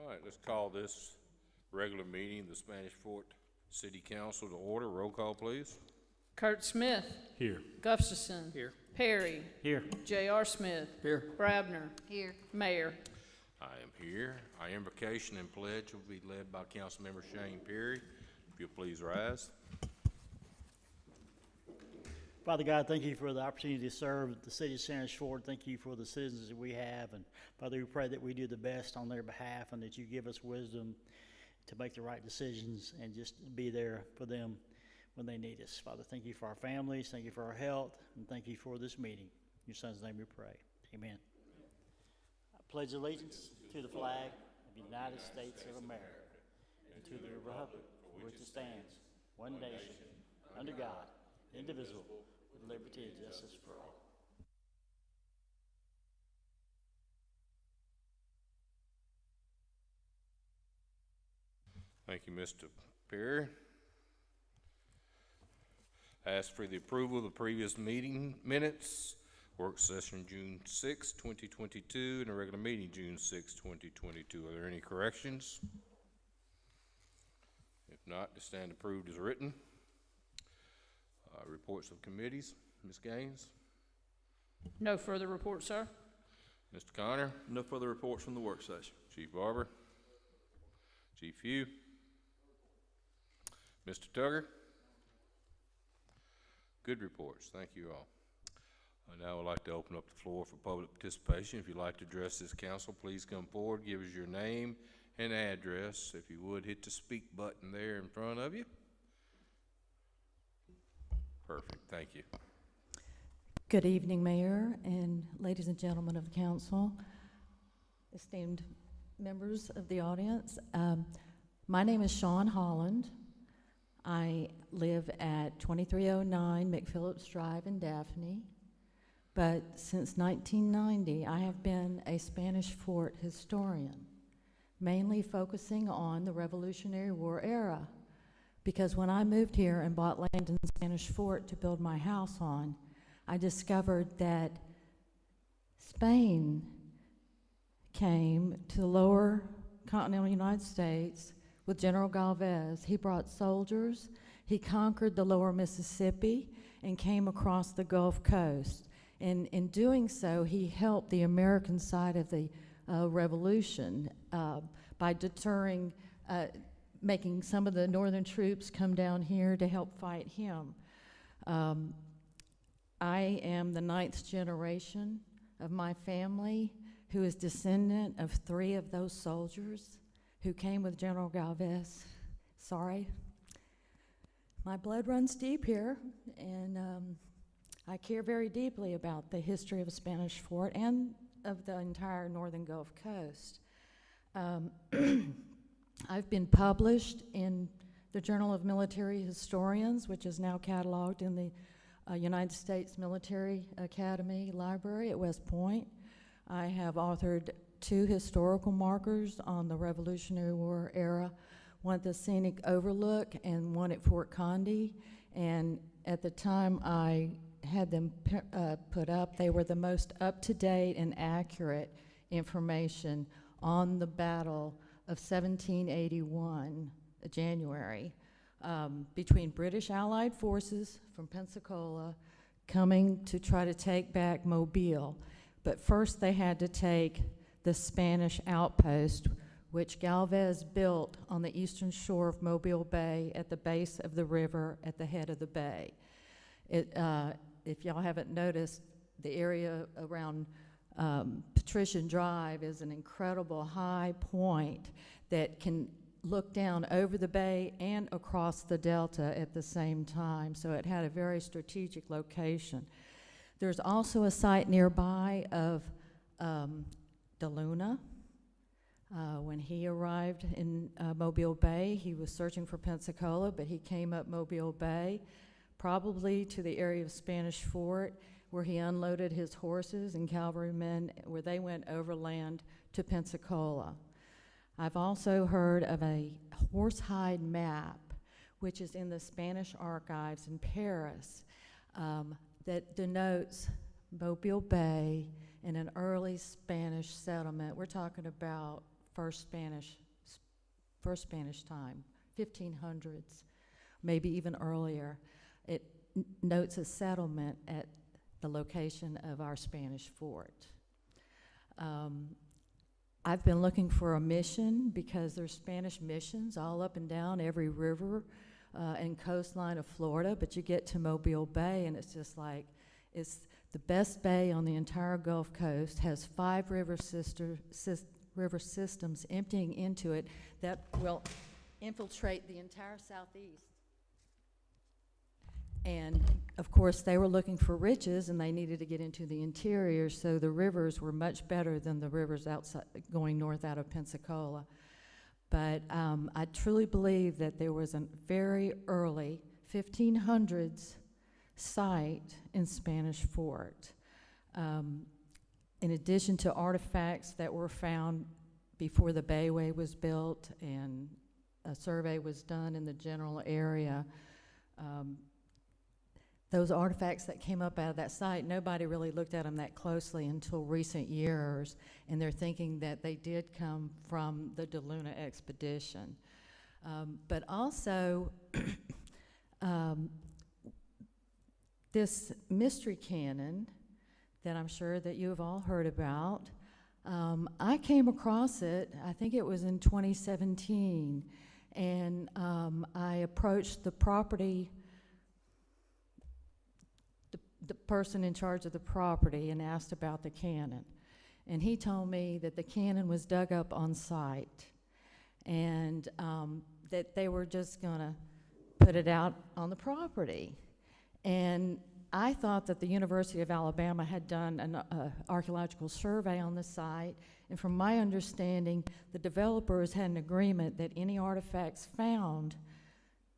All right, let's call this regular meeting, the Spanish Fort City Council to order. Roll call, please. Kurt Smith. Here. Gustafson. Here. Perry. Here. J.R. Smith. Here. Brabner. Here. I Mayor. am here. Our invocation and pledge will be led by Councilmember Shane Perry. If you'll please rise. Father God, thank you for the opportunity to serve the city of Spanish Fort. Thank you for the citizens that we have. And Father, we pray that we do the best on their behalf and that you give us wisdom to make the right decisions and just be there for them when they need us. Father, thank you for our families. Thank you for our health. And thank you for this meeting. In your son's name we pray. Amen. I pledge allegiance to the flag of the United States of America and to the republic for which it stands, one nation, under God, indivisible, with liberty and justice for all. Thank you, Mr. Perry. Ask for the approval of the previous meeting minutes, work session June 6, 2022, and a regular meeting June 6, 2022. Are there any corrections? If not, to stand approved as written. Reports of committees. Ms. Gaines? No further report, sir. Mr. Connor? No further reports from the work session. Chief Barber? Chief Hugh? Mr. Tugger? Good reports. Thank you all. Now I'd like to open up the floor for public participation. If you'd like to address this council, please come forward, give us your name and address. If you would, hit the speak button there in front of you. Perfect. Thank you. Good evening, Mayor and ladies and gentlemen of the council, esteemed members of the audience. My name is Sean Holland. I live at 2309 McPhillips Drive in Daphne, but since 1990, I have been a Spanish Fort historian, mainly focusing on the Revolutionary War era. Because when I moved here and bought land in Spanish Fort to build my house on, I discovered that Spain came to the lower continental United States with General Galvez. He brought soldiers, he conquered the lower Mississippi, and came across the Gulf Coast. And in doing so, he helped the American side of the revolution by deterring making some of the northern troops come down here to help fight him. I am the 9th generation of my family who is descendant of 3 of those soldiers who came with General Galvez. Sorry. My blood runs deep here, and I care very deeply about the history of Spanish Fort and of the entire northern Gulf Coast. I've been published in the Journal of Military Historians, which is now cataloged in the United States Military Academy Library at West Point. I have authored 2 historical markers on the Revolutionary War era, one at the Scenic Overlook and one at Fort Condé. And at the time I had them put up, they were the most up-to-date and accurate information on the battle of 1781, January, between British Allied forces from Pensacola coming to try to take back Mobile. But first they had to take the Spanish outpost, which Galvez built on the eastern shore of Mobile Bay at the base of the river at the head of the bay. If y'all haven't noticed, the area around Patrician Drive is an incredible high point that can look down over the bay and across the delta at the same time, so it had a very strategic location. There's also a site nearby of De Luna. When he arrived in Mobile Bay, he was searching for Pensacola, but he came up Mobile Bay, probably to the area of Spanish Fort, where he unloaded his horses and cavalrymen, where they went overland to Pensacola. I've also heard of a horsehide map, which is in the Spanish archives in Paris, that denotes Mobile Bay in an early Spanish settlement. We're talking about first Spanish time, 1500s, maybe even earlier. It notes a settlement at the location of our Spanish fort. I've been looking for a mission because there's Spanish missions all up and down every river and coastline of Florida, but you get to Mobile Bay and it's just like, it's the best bay on the entire Gulf Coast, has 5 river systems emptying into it that will infiltrate the entire southeast. And of course, they were looking for riches and they needed to get into the interior, so the rivers were much better than the rivers outside, going north out of Pensacola. But I truly believe that there was a very early 1500s site in Spanish Fort. In addition to artifacts that were found before the Bayway was built and a survey was done in the general area, those artifacts that came up out of that site, nobody really looked at them that closely until recent years, and they're thinking that they did come from the DeLuna expedition. But also, this mystery cannon that I'm sure that you have all heard about, I came across it, I think it was in 2017, and I approached the person in charge of the property and asked about the cannon. And he told me that the cannon was dug up on site and that they were just gonna put it out on the property. And I thought that the University of Alabama had done an archaeological survey on the site, and from my understanding, the developers had an agreement that any artifacts found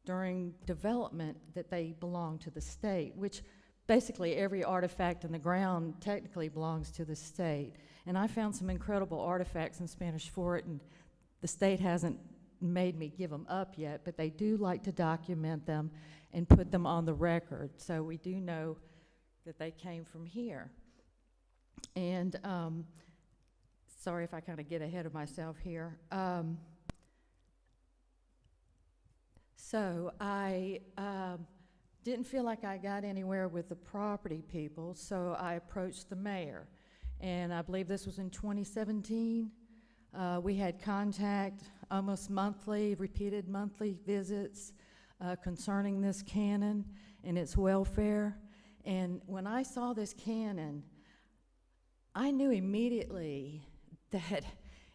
during development that they belong to the state, which basically every artifact in the ground technically belongs to the state. And I found some incredible artifacts in Spanish Fort, and the state hasn't made me give them up yet, but they do like to document them and put them on the record. So we do know that they came from here. And sorry if I kind of get ahead of myself here. So I didn't feel like I got anywhere with the property people, so I approached the mayor. And I believe this was in 2017. We had contact almost monthly, repeated monthly visits concerning this cannon and its welfare. And when I saw this cannon, I knew immediately that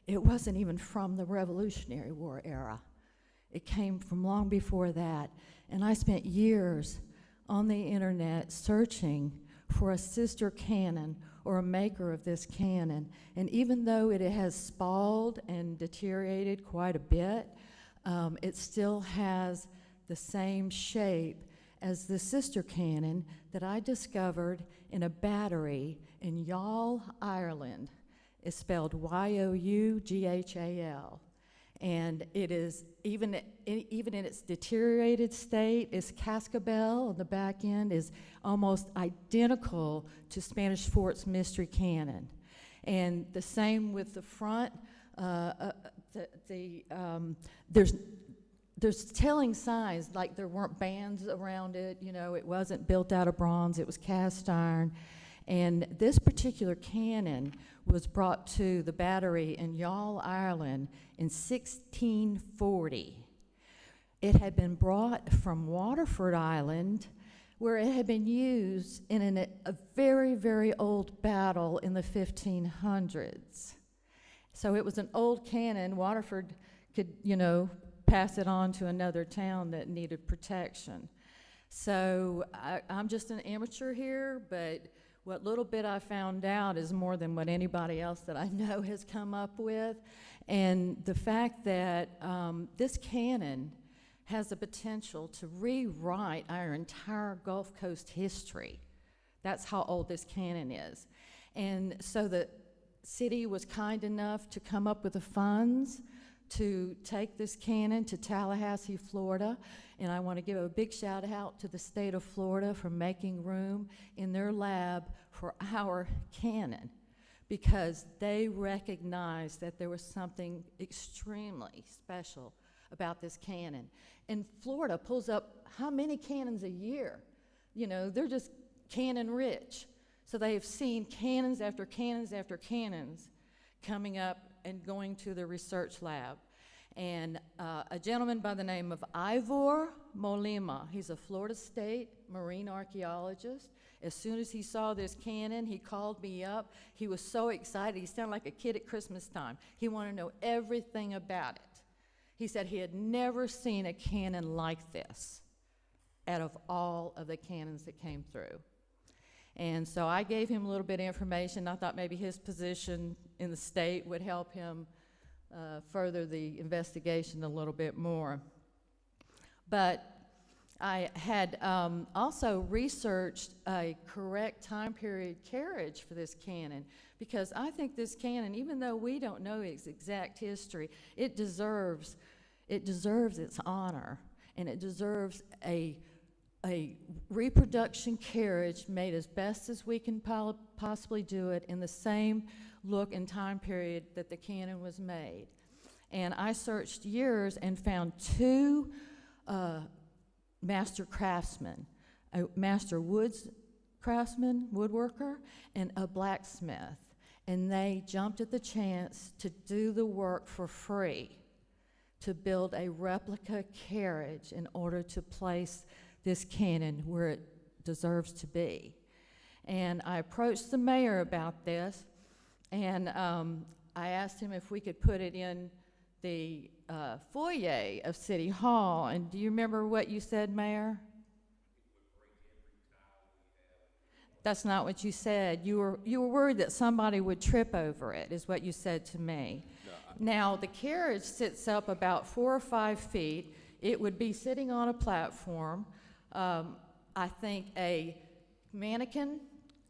it wasn't even from the Revolutionary War era. It came from long before that. And I spent years on the internet searching for a sister cannon or a maker of this cannon. And even though it has spalled and deteriorated quite a bit, it still has the same shape as the sister cannon that I discovered in a battery in Youghal, Ireland. It's spelled Y-O-U-G-H-A-L. And it is, even in its deteriorated state, its cascabel on the back end is almost identical to Spanish Fort's mystery cannon. And the same with the front. There's telling signs, like there weren't bands around it, you know, it wasn't built out of bronze, it was cast iron. And this particular cannon was brought to the battery in Youghal, Ireland in 1640. It had been brought from Waterford Island, where it had been used in a very, very old battle in the 1500s. So it was an old cannon. Waterford could, you know, pass it on to another town that needed protection. So I'm just an amateur here, but what little bit I found out is more than what anybody else that I know has come up with. And the fact that this cannon has the potential to rewrite our entire Gulf Coast history. That's how old this cannon is. And so the city was kind enough to come up with the funds to take this cannon to Tallahassee, Florida. And I want to give a big shout out to the state of Florida for making room in their lab for our cannon. because they recognized that there was something extremely special about this cannon. And Florida pulls up how many cannons a year? You know, they're just cannon rich. So they have seen cannons after cannons after cannons coming up and going to the research lab. And a gentleman by the name of Ivor Molima, he's a Florida State marine archaeologist. As soon as he saw this cannon, he called me up. He was so excited. He sounded like a kid at Christmas time. He wanted to know everything about it. He said he had never seen a cannon like this out of all of the cannons that came through. And so I gave him a little bit of information. I thought maybe his position in the state would help him further the investigation a little bit more. But I had also researched a correct time period carriage for this cannon, because I think this cannon, even though we don't know its exact history, it deserves its honor, and it deserves a reproduction carriage made as best as we can possibly do it in the same look and time period that the cannon was made. And I searched years and found two master craftsmen, a master craftsman, woodworker, and a blacksmith. And they jumped at the chance to do the work for free, to build a replica carriage in order to place this cannon where it deserves to be. And I approached the mayor about this, and I asked him if we could put it in the foyer of City Hall. And do you remember what you said, Mayor? That's not what you said. You were worried that somebody would trip over it, is what you said to me. Now, the carriage sits up about 4 or 5 feet. It would be sitting on a platform. I think a mannequin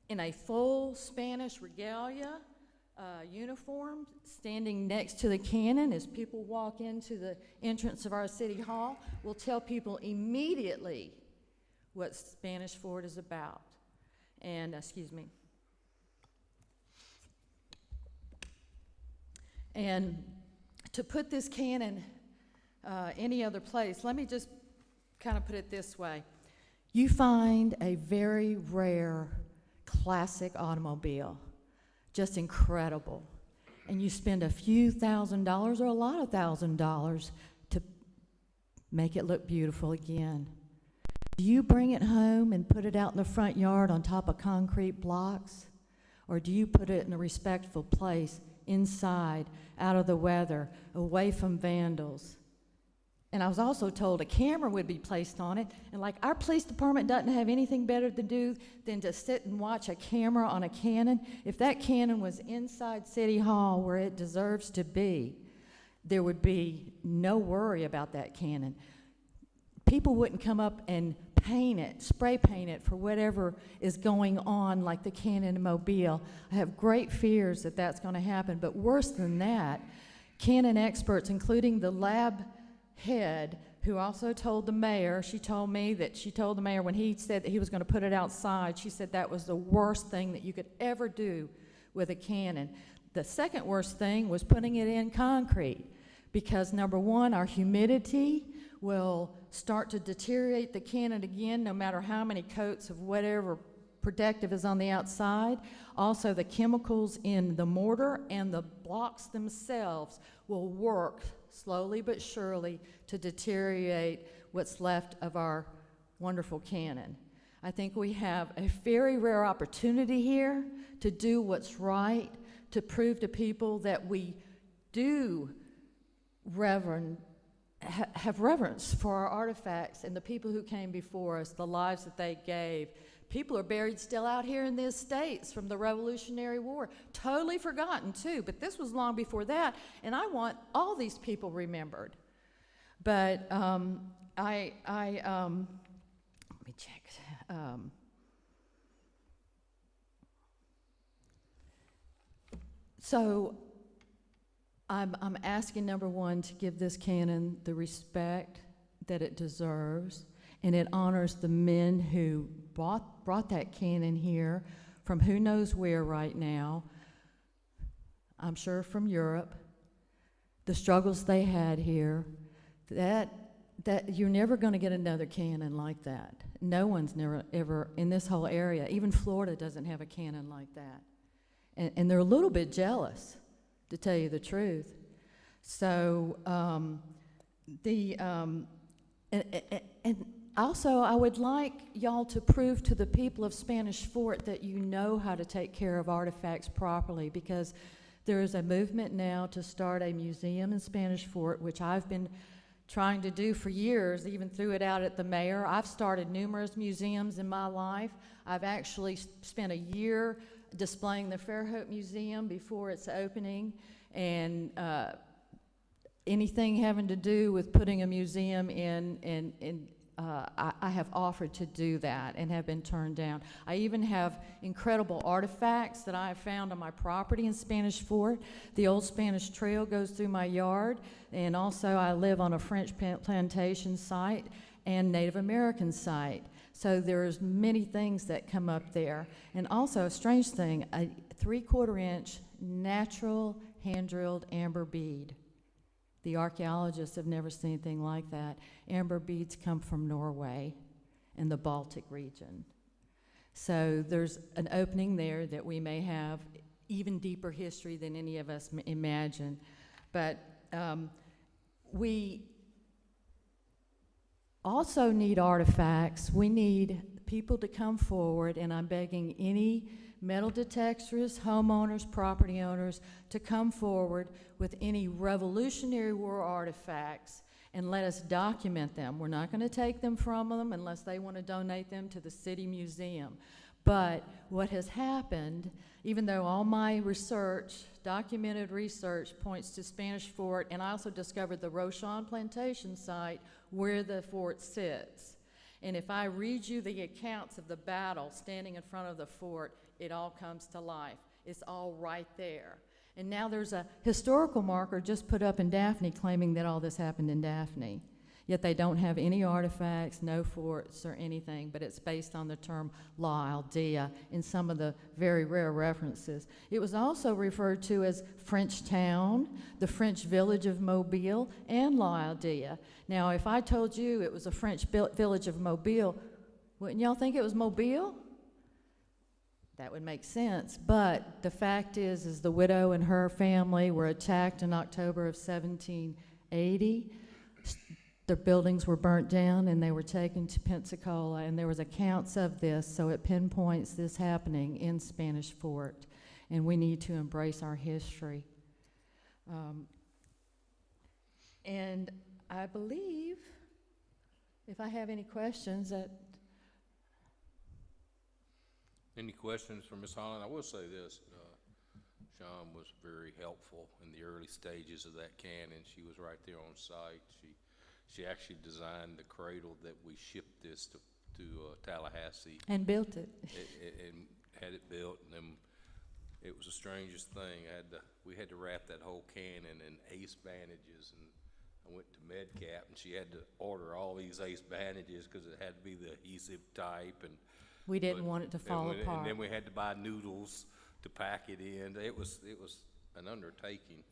in a full Spanish regalia uniform standing next to the cannon as people walk into the entrance of our City Hall will tell people immediately what Spanish Fort is about. And, excuse me. And to put this cannon any other place, let me just kind of put it this way. You find a very rare classic automobile, just incredible, and you spend a few $1,000s or a lot of $1,000s to make it look beautiful again. Do you bring it home and put it out in the front yard on top of concrete blocks? Or do you put it in a respectful place inside, out of the weather, away from vandals? And I was also told a camera would be placed on it, and like our police department doesn't have anything better to do than to sit and watch a camera on a cannon. If that cannon was inside City Hall where it deserves to be, there would be no worry about that cannon. People wouldn't come up and paint it, spray paint it for whatever is going on, like the cannon in Mobile. I have great fears that that's going to happen, but worse than that, cannon experts, including the lab head, who also told the mayor, she told me that she told the mayor when he said that he was going to put it outside, she said that was the worst thing that you could ever do with a cannon. The second worst thing was putting it in concrete, because number one, our humidity will start to deteriorate the cannon again, no matter how many coats of whatever protective is on the outside. Also, the chemicals in the mortar and the blocks themselves will work slowly but surely to deteriorate what's left of our wonderful cannon. I think we have a very rare opportunity here to do what's right, to prove to people that we do have reverence for our artifacts and the people who came before us, the lives that they gave. People are buried still out here in the estates from the Revolutionary War. Totally forgotten, too, but this was long before that, and I want all these people remembered. But let me check. So I'm asking, number one, to give this cannon the respect that it deserves, and it honors the men who brought that cannon here from who knows where right now, I'm sure from Europe, the struggles they had here, that you're never going to get another cannon like that. No one's never, ever, in this whole area, even Florida doesn't have a cannon like that. And they're a little bit jealous, to tell you the truth. So, and also, I would like y'all to prove to the people of Spanish Fort that you know how to take care of artifacts properly, because there is a movement now to start a museum in Spanish Fort, which I've been trying to do for years, even threw it out at the mayor. I've started numerous museums in my life. I've actually spent a year displaying the Fairhope Museum before its opening, and anything having to do with putting a museum in I have offered to do that and have been turned down. I even have incredible artifacts that I have found on my property in Spanish Fort. The old Spanish Trail goes through my yard, and also I live on a French plantation site and Native American site. So there's many things that come up there. And also, a strange thing, a 3/4 inch natural hand-drilled amber bead. The archaeologists have never seen anything like that. Amber beads come from Norway and the Baltic region. So there's an opening there that we may have even deeper history than any of us imagine. But we also need artifacts. We need people to come forward, and I'm begging any metal detectors, homeowners, property owners to come forward with any Revolutionary War artifacts and let us document them. We're not going to take them from them unless they want to donate them to the city museum. But what has happened, even though all my research, documented research, points to Spanish Fort, and I also discovered the Rochon Plantation site where the fort sits. And if I read you the accounts of the battle standing in front of the fort, it all comes to life. It's all right there. And now there's a historical marker just put up in Daphne claiming that all this happened in Daphne. Yet they don't have any artifacts, no forts or anything, but it's based on the term La Aldea in some of the very rare references. It was also referred to as French Town, the French village of Mobile, and La Aldea. Now, if I told you it was a French village of Mobile, wouldn't y'all think it was Mobile? That would make sense, but the fact is the widow and her family were attacked in October of 1780. Their buildings were burnt down and they were taken to Pensacola, and there was accounts of this, so it pinpoints this happening in Spanish Fort, and we need to embrace our history. And I believe, if I have any questions, that Any questions for Ms. Holland? I will say this, Sean was very helpful in the early stages of that cannon. She was right there on site. She actually designed the cradle that we shipped this to Tallahassee and built it. and had it built, and then it was the strangest thing. We had to wrap that whole cannon in ace bandages, and I went to MedCap, and she had to order all these ace bandages because it had to be the adhesive type, and We didn't want it to fall apart. And then we had to buy noodles to pack it in. It was an undertaking.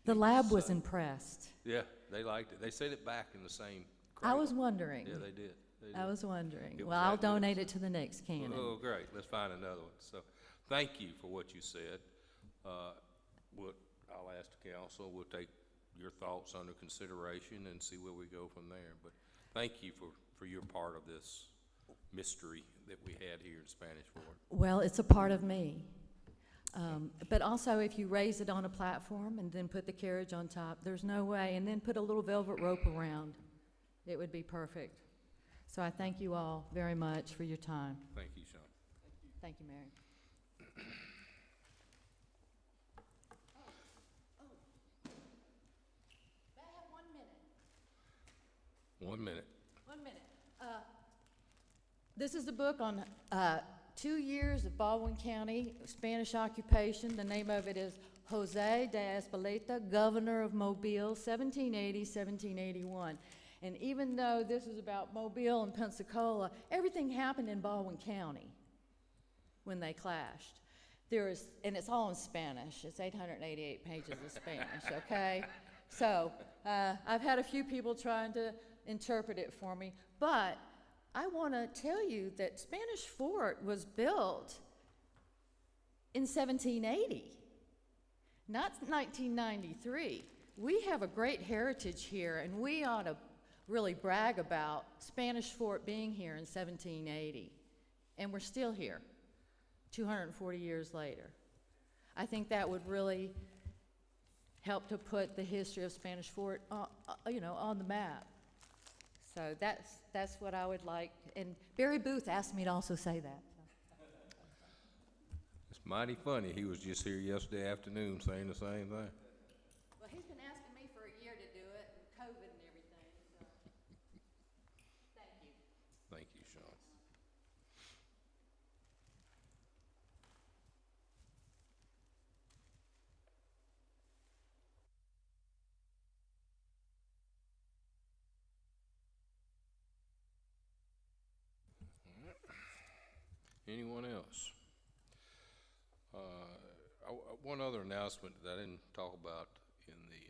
The lab was impressed. Yeah, they liked it. They sent it back in the same I cradle. was wondering. Yeah, they did. I was wondering. It Well, was I'll that good. donate it to the next cannon. Oh, great. Let's find another one. So, thank you for what you said. I'll ask the council. We'll take your thoughts under consideration and see where we go from there. But thank you for your part of this mystery that we had here in Spanish Fort. Well, it's a part of me. But also, if you raise it on a platform and then put the carriage on top, there's no way, and then put a little velvet rope around, it would be perfect. So I thank you all very much for your time. Thank you, Sean. Thank you, Mary. May I have 1 minute? 1 minute. 1 minute. This is a book on 2 years of Baldwin County Spanish occupation. The name of it is Jose de Espeleta, Governor of Mobile, 1780-1781. And even though this is about Mobile and Pensacola, everything happened in Baldwin County when they clashed. there is, and it's all in Spanish. It's 888 pages of Spanish, okay? So I've had a few people trying to interpret it for me, but I want to tell you that Spanish Fort was built in 1780, not 1993. We have a great heritage here, and we ought to really brag about Spanish Fort being here in 1780, and we're still here 240 years later. I think that would really help to put the history of Spanish Fort, on the map. So that's what I would like. And Barry Booth asked me to also say that. It's mighty funny. He was just here yesterday afternoon saying the same thing. Well, he's been asking me for a year to do it, and COVID and everything. So. Thank you. Thank you, Sean. Anyone else? One other announcement that I didn't talk about in the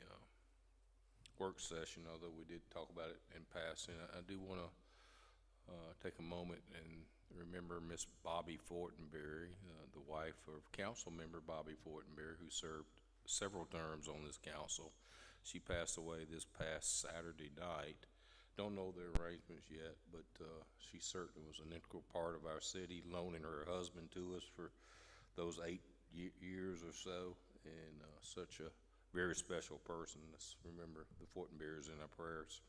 work session, although we did talk about it in passing. I do want to take a moment and remember Miss Bobby Fortenberry, the wife of council member Bobby Fortenberry, who served several terms on this council. She passed away this past Saturday night. Don't know the arrangements yet, but she certainly was an integral part of our city, loaning her husband to us for those 8 years or so, and such a very special person. Let's remember the Fortenberries in our prayers.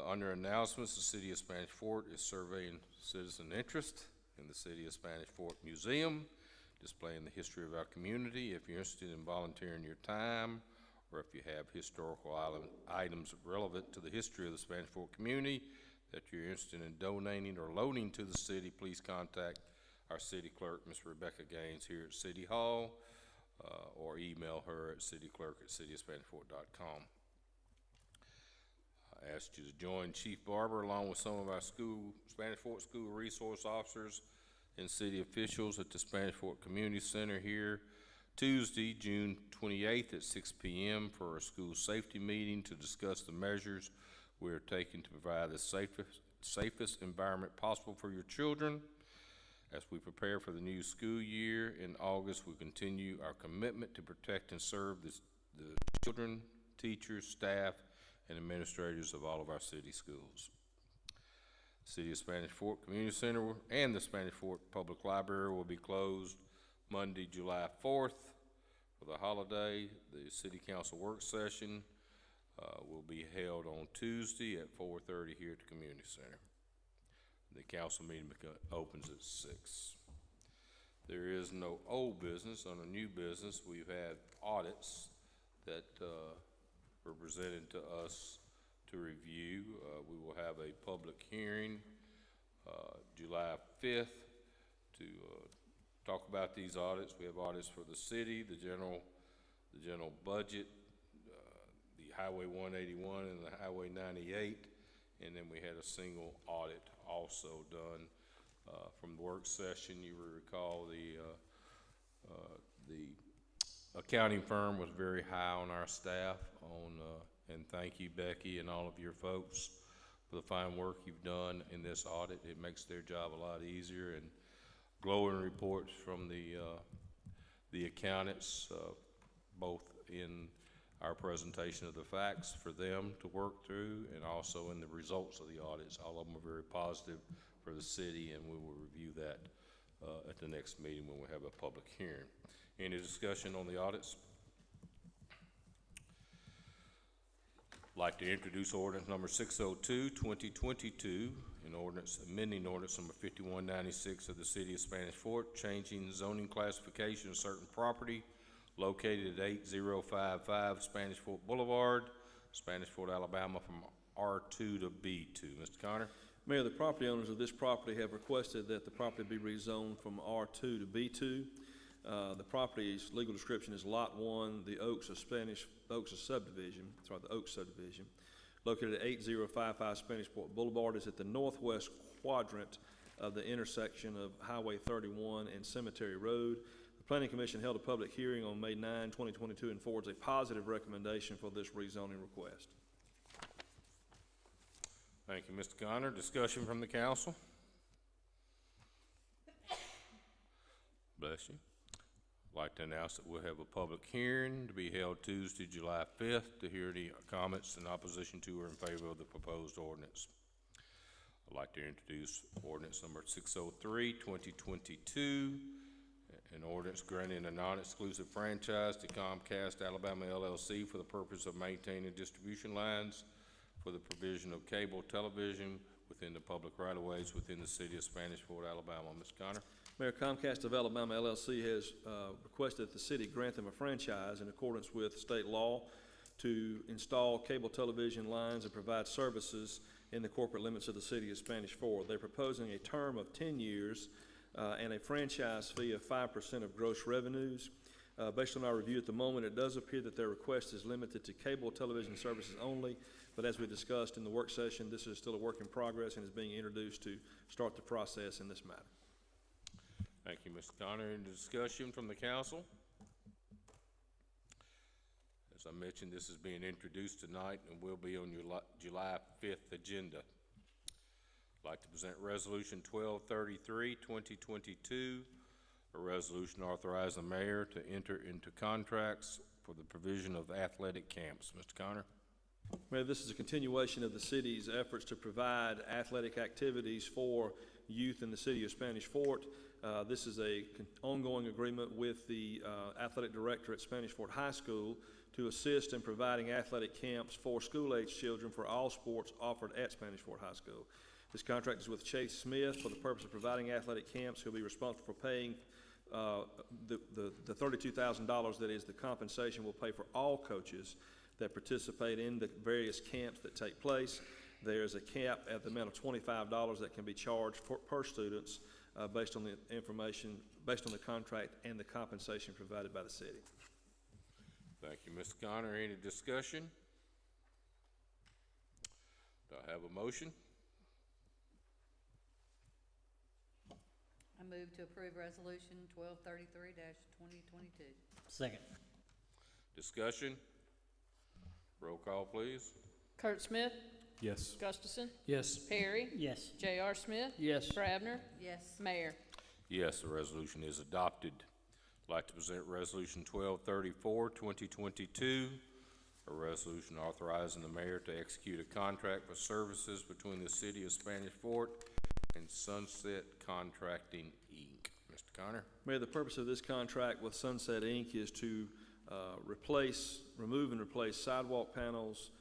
Under announcements, the City of Spanish Fort is surveying citizen interest in the City of Spanish Fort Museum, displaying the history of our community. If you're interested in volunteering your time, or if you have historical items relevant to the history of the Spanish Fort community that you're interested in donating or loaning to the city, please contact our city clerk, Ms. Rebecca Gaines, here at City Hall, or email her at cityclerk@cityofspanishfort.com. I asked you to join Chief Barber along with some of our Spanish Fort School resource officers and city officials at the Spanish Fort Community Center here Tuesday, June 28th at 6 p.m. for a school safety meeting to discuss the measures we are taking to provide the safest environment possible for your children. As we prepare for the new school year in August, we continue our commitment to protect and serve the children, teachers, staff, and administrators of all of our city schools. The City of Spanish Fort Community Center and the Spanish Fort Public Library will be closed Monday, July 4th for the holiday. The City Council work session will be held on Tuesday at 4:30 here at the Community Center. The council meeting opens at 6. There is no old business. On a new business, we've had audits that were presented to us to review. We will have a public hearing July 5th to talk about these audits. We have audits for the city, the general budget, the Highway 181 and the Highway 98, and then we had a single audit also done from the work session. You will recall the accounting firm was very high on our staff and thank you, Becky, and all of your folks for the fine work you've done in this audit. It makes their job a lot easier, and glowing reports from the accountants, both in our presentation of the facts for them to work through and also in the results of the audits. All of them are very positive for the city, and we will review that at the next meeting when we have a public hearing. Any discussion on the audits? I'd like to introduce ordinance number 602, 2022, an ordinance amending ordinance number 5196 of the City of Spanish Fort, changing zoning classification of certain property located at 8055 Spanish Fort Boulevard, Spanish Fort, Alabama, from R2 to B2. Mr. Connor? Mayor, the property owners of this property have requested that the property be rezoned from R2 to B2. The property's legal description is Lot 1, the Oaks subdivision, located at 8055 Spanish Fort Boulevard, is at the northwest quadrant of the intersection of Highway 31 and Cemetery Road. The Planning Commission held a public hearing on May 9, 2022, and forwards a positive recommendation for this rezoning request. Thank you, Mr. Connor. Discussion from the council? Bless you. I'd like to announce that we'll have a public hearing to be held Tuesday, July 5th, to hear any comments in opposition to or in favor of the proposed ordinance. I'd like to introduce ordinance number 603, 2022, an ordinance granting a non-exclusive franchise to Comcast Alabama LLC for the purpose of maintaining distribution lines for the provision of cable television within the public right-of-ways within the city of Spanish Fort, Alabama. Mr. Connor? Mayor, Comcast of Alabama LLC has requested that the city grant them a franchise in accordance with state law to install cable television lines and provide services in the corporate limits of the city of Spanish Fort. They're proposing a term of 10 years and a franchise fee of 5% of gross revenues. Based on our review at the moment, it does appear that their request is limited to cable television services only, but as we discussed in the work session, this is still a work in progress and is being introduced to start the process in this matter. Thank you, Mr. Connor. Any discussion from the council? As I mentioned, this is being introduced tonight and will be on your July 5th agenda. I'd like to present Resolution 1233, 2022, a resolution authorizing the mayor to enter into contracts for the provision of athletic camps. Mr. Connor? Mayor, this is a continuation of the city's efforts to provide athletic activities for youth in the city of Spanish Fort. This is a ongoing agreement with the athletic director at Spanish Fort High School to assist in providing athletic camps for school-age children for all sports offered at Spanish Fort High School. This contract is with Chase Smith for the purpose of providing athletic camps. He'll be responsible for paying the $32,000 that is the compensation will pay for all coaches that participate in the various camps that take place. There's a cap at the amount of $25 that can be charged per students based on the information, based on the contract and the compensation provided by the city. Thank you, Mr. Connor. Any discussion? Do I have a motion? I move to approve resolution 1233-2022. Second. Discussion? Roll call, please. Kurt Smith, Yes. Gustafson, Yes. Perry, Yes. J.R. Smith, Yes. Brabner, Yes. Mayor. Yes, the resolution is adopted. I'd like to present Resolution 1234, 2022, a resolution authorizing the mayor to execute a contract for services between the city of Spanish Fort and Sunset Contracting, Inc. Mr. Connor? Mayor, the purpose of this contract with Sunset Inc. is to remove and replace sidewalk panels,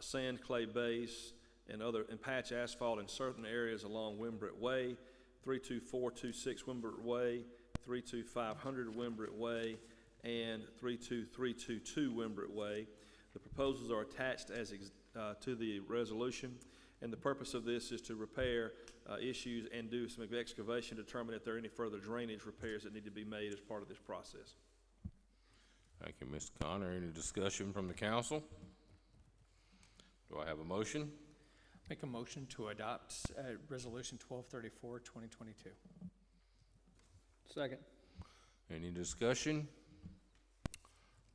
sand, clay base, and patch asphalt in certain areas along Wimbrett Way, 32426 Wimbrett Way, 32500 Wimbrett Way, and 32322 Wimbrett Way. The proposals are attached to the resolution, and the purpose of this is to repair issues and do some excavation, determine if there are any further drainage repairs that need to be made as part of this process. Thank you, Mr. Connor. Any discussion from the council? Do I have a motion? Make a motion to adopt Resolution 1234, 2022. Second. Any discussion?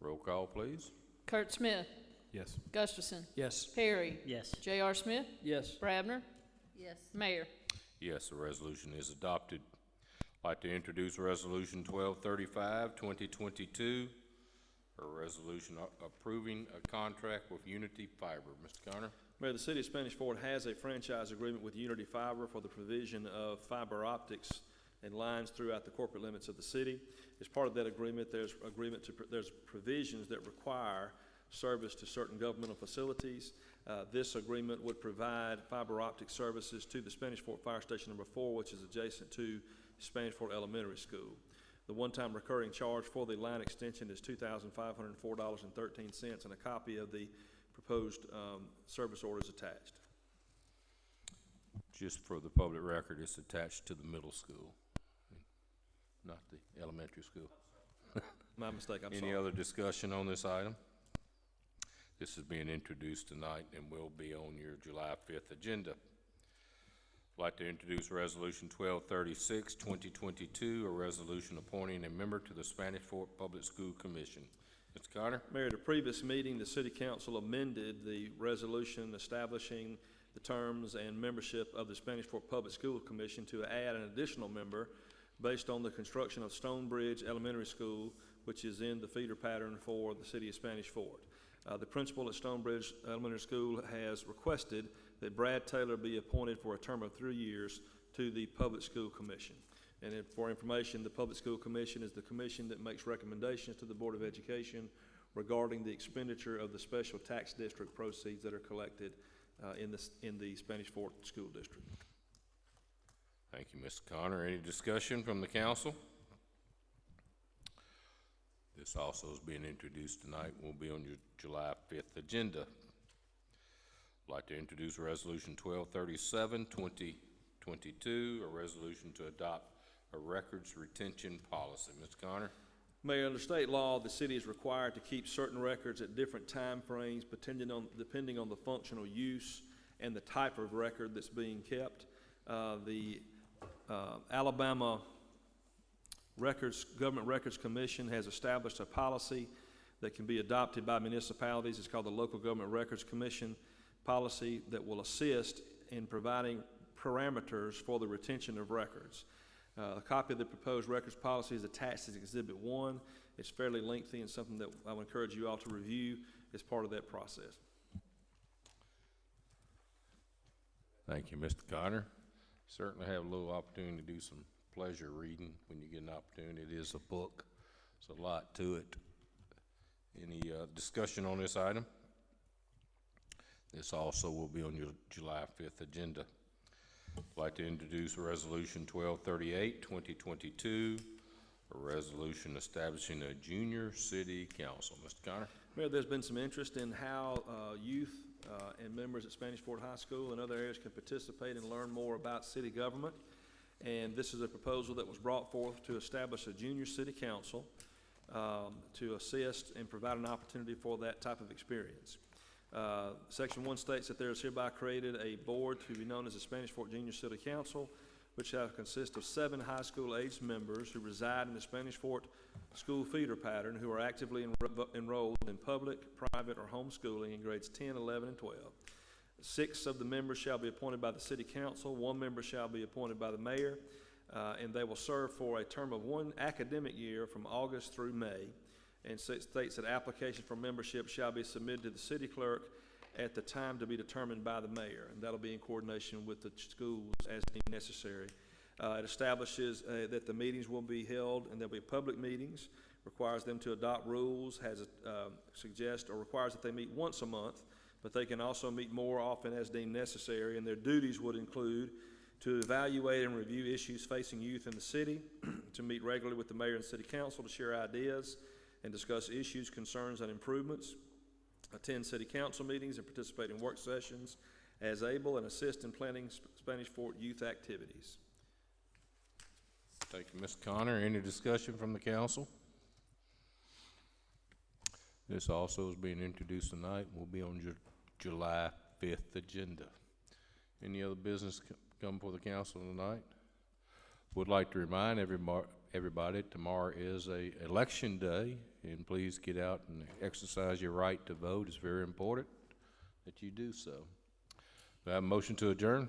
Roll call, please. Kurt Smith, Yes. Gustafson, Yes. Perry, Yes. J.R. Smith, Yes. Brabner, Yes. Mayor. Yes, the resolution is adopted. I'd like to introduce Resolution 1235, 2022, a resolution approving a contract with Unity Fiber. Mr. Connor? Mayor, the city of Spanish Fort has a franchise agreement with Unity Fiber for the provision of fiber optics and lines throughout the corporate limits of the city. As part of that agreement, there's provisions that require service to certain governmental facilities. This agreement would provide fiber optic services to the Spanish Fort Fire Station number 4, which is adjacent to Spanish Fort Elementary School. The one-time recurring charge for the line extension is $2,504.13, and a copy of the proposed service order is attached. Just for the public record, it's attached to the middle school, not the elementary school. My mistake, I'm sorry. Any other discussion on this item? This is being introduced tonight and will be on your July 5th agenda. I'd like to introduce Resolution 1236, 2022, a resolution appointing a member to the Spanish Fort Public School Commission. Mr. Connor? Mayor, at a previous meeting, the city council amended the resolution establishing the terms and membership of the Spanish Fort Public School Commission to add an additional member based on the construction of Stonebridge Elementary School, which is in the feeder pattern for the city of Spanish Fort. The principal at Stonebridge Elementary School has requested that Brad Taylor be appointed for a term of 3 years to the Public School Commission. And for information, the Public School Commission is the commission that makes recommendations to the Board of Education regarding the expenditure of the special tax district proceeds that are collected in the Spanish Fort School District. Thank you, Mr. Connor. Any discussion from the council? This also is being introduced tonight, will be on your July 5th agenda. I'd like to introduce Resolution 1237, 2022, a resolution to adopt a records retention policy. Mr. Connor? Mayor, under state law, the city is required to keep certain records at different time frames depending on the functional use and the type of record that's being kept. The Alabama Government Records Commission has established a policy that can be adopted by municipalities. It's called the Local Government Records Commission policy that will assist in providing parameters for the retention of records. A copy of the proposed records policy is attached as Exhibit 1. It's fairly lengthy and something that I would encourage you all to review as part of that process. Thank you, Mr. Connor. Certainly have a little opportunity to do some pleasure reading when you get an opportunity. It is a book. There's a lot to it. Any discussion on this item? This also will be on your July 5th agenda. I'd like to introduce Resolution 1238, 2022, a resolution establishing a junior city council. Mr. Connor? Mayor, there's been some interest in how youth and members at Spanish Fort High School and other areas can participate and learn more about city government. And this is a proposal that was brought forth to establish a junior city council to assist and provide an opportunity for that type of experience. Section 1 states that there is hereby created a board to be known as the Spanish Fort Junior City Council, which shall consist of 7 high school age members who reside in the Spanish Fort school feeder pattern who are actively enrolled in public, private, or homeschooling in grades 10, 11, and 12. 6 of the members shall be appointed by the city council, 1 member shall be appointed by the mayor, and they will serve for a term of 1 academic year from August through May, and states that application for membership shall be submitted to the city clerk at the time to be determined by the mayor, and that'll be in coordination with the schools as deemed necessary. It establishes that the meetings will be held, and there'll be public meetings, requires them to adopt rules, suggests or requires that they meet once a month, but they can also meet more often as deemed necessary, and their duties would include to evaluate and review issues facing youth in the city, to meet regularly with the mayor and city council to share ideas and discuss issues, concerns, and improvements, attend city council meetings and participate in work sessions as able, and assist in planning Spanish Fort youth activities. Thank you, Mr. Connor. Any discussion from the council? This also is being introduced tonight and will be on your July 5th agenda. Any other business come before the council tonight? Would like to remind everybody tomorrow is a election day, and please get out and exercise your right to vote. It's very important that you do so. Do I have a motion to adjourn?